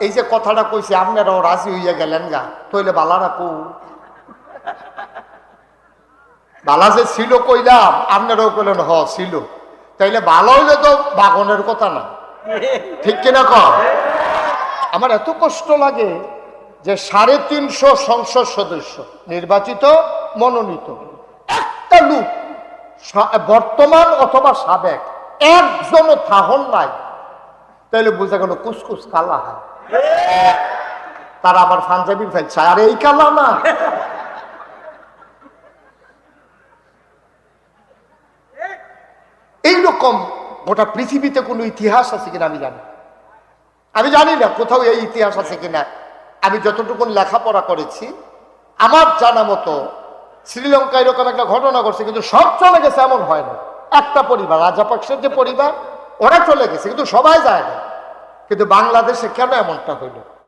এই যে কথাটা কইছে আপনারাও রাজি হইয়া গেলেন গা, তইলে বালারা কো বালা যে ছিল কইলাম, আপনারাও কইলেন হ ছিল, তাইলে ভালো হইলে তো বাগনের কথা না, ঠিক কিনা কর? আমার এত কষ্ট লাগে যে 350 সংসদ সদস্য নির্বাচিত মনোনীত, একটা লোক বর্তমান অথবা সাবেক একজনও থাহন নাই, তাইলে বোঝা গেল কুসকুস কালা হয়। তারা আবার পাঞ্জাবির ফেলছে, আর এই কালা না। এইরকম গোটা পৃথিবীতে কোনো ইতিহাস আছে কিনা আমি জানি না কোথাও এই ইতিহাস আছে কিনা। আমি যতটুকু লেখাপড়া করেছি আমার জানা মতো শ্রীলঙ্কা এরকম একটা ঘটনা ঘটছে, কিন্তু সব চলে গেছে এমন হয় না। একটা পরিবার, রাজাপাকসের যে পরিবার, ওরা চলে গেছে কিন্তু সবাই যায় না। কিন্তু বাংলাদেশে কেন এমনটা হইল?